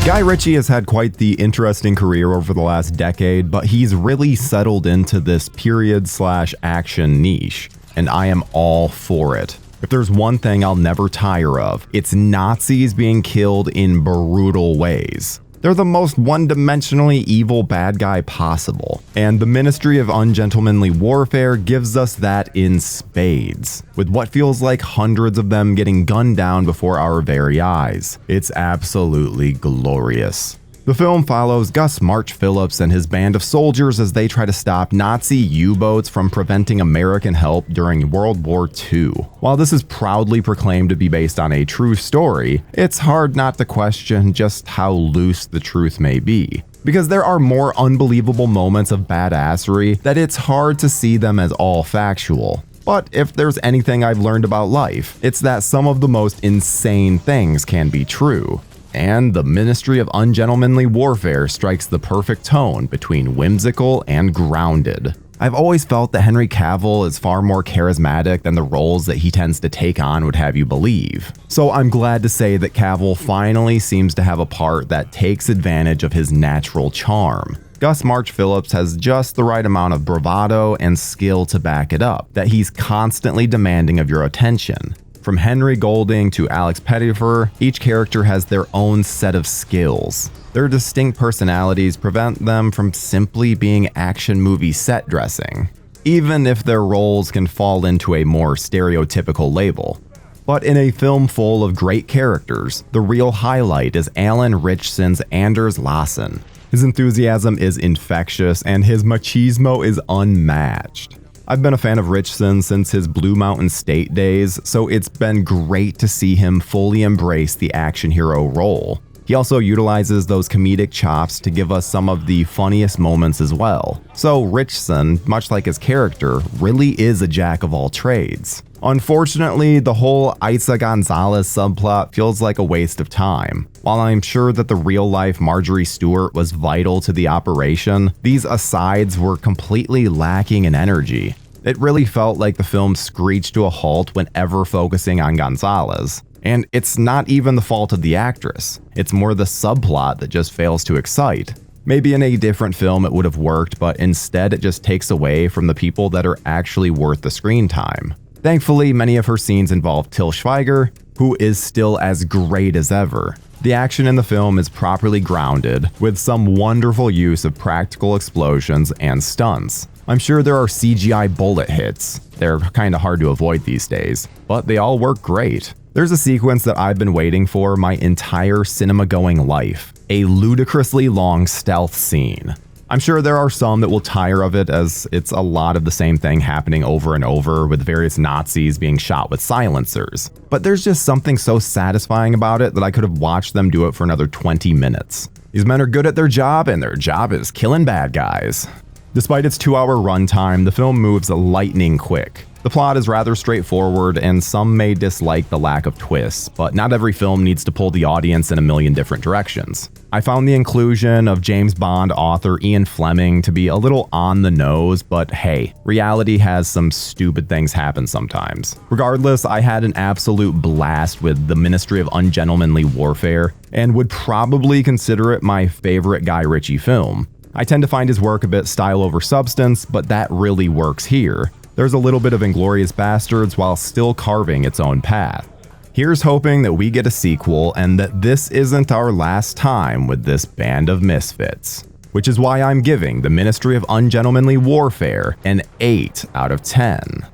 Guy Ritchie has had quite the interesting career over the last decade, but he's really settled into this period/action niche, and I am all for it. If there's one thing I'll never tire of, it's Nazis being killed in brutal ways. They're the most one-dimensionally evil bad guy possible, and the Ministry of Ungentlemanly Warfare gives us that in spades, with what feels like hundreds of them getting gunned down before our very eyes. It's absolutely glorious. The film follows Gus March Phillips and his band of soldiers as they try to stop Nazi U-boats from preventing American help during World War II. While this is proudly proclaimed to be based on a true story, it's hard not to question just how loose the truth may be. Because there are more unbelievable moments of badassery that it's hard to see them as all factual. But if there's anything I've learned about life, it's that some of the most insane things can be true. And the Ministry of Ungentlemanly Warfare strikes the perfect tone between whimsical and grounded. I've always felt that Henry Cavill is far more charismatic than the roles that he tends to take on would have you believe. So I'm glad to say that Cavill finally seems to have a part that takes advantage of his natural charm. Gus March Phillips has just the right amount of bravado and skill to back it up, that he's constantly demanding of your attention. From Henry Golding to Alex Pettyfer, each character has their own set of skills. Their distinct personalities prevent them from simply being action movie set dressing, even if their roles can fall into a more stereotypical label. But in a film full of great characters, the real highlight is Alan Ritchson's Anders Lassen. His enthusiasm is infectious and his machismo is unmatched. I've been a fan of Ritchson since his Blue Mountain State days, so it's been great to see him fully embrace the action hero role. He also utilizes those comedic chops to give us some of the funniest moments as well. So Ritchson, much like his character, really is a jack of all trades. Unfortunately, the whole Isa Gonzalez subplot feels like a waste of time. While I'm sure that the real-life Marjorie Stewart was vital to the operation, these asides were completely lacking in energy. It really felt like the film screeched to a halt whenever focusing on Gonzalez. And it's not even the fault of the actress, it's more the subplot that just fails to excite. Maybe in a different film it would have worked, but instead it just takes away from the people that are actually worth the screen time. Thankfully, many of her scenes involve Til Schweiger, who is still as great as ever. The action in the film is properly grounded, with some wonderful use of practical explosions and stunts. I'm sure there are CGI bullet hits. They're kinda hard to avoid these days, but they all work great. There's a sequence that I've been waiting for my entire cinema-going life, a ludicrously long stealth scene. I'm sure there are some that will tire of it, as it's a lot of the same thing happening over and over with various Nazis being shot with silencers. But there's just something so satisfying about it that I could have watched them do it for another 20 minutes. These men are good at their job, and their job is killing bad guys. Despite its 2-hour runtime, the film moves lightning quick. The plot is rather straightforward, and some may dislike the lack of twists, but not every film needs to pull the audience in a million different directions. I found the inclusion of James Bond author Ian Fleming to be a little on the nose, but hey, reality has some stupid things happen sometimes. Regardless, I had an absolute blast with the Ministry of Ungentlemanly Warfare, and would probably consider it my favorite Guy Ritchie film. I tend to find his work a bit style over substance, but that really works here. There's a little bit of Inglourious Basterds while still carving its own path. Here's hoping that we get a sequel and that this isn't our last time with this band of misfits. Which is why I'm giving the Ministry of Ungentlemanly Warfare an 8 out of 10.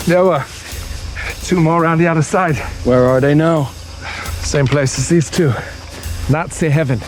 There were 2 more around the other side. Where are they now? Same place as these 2. Nazi heaven.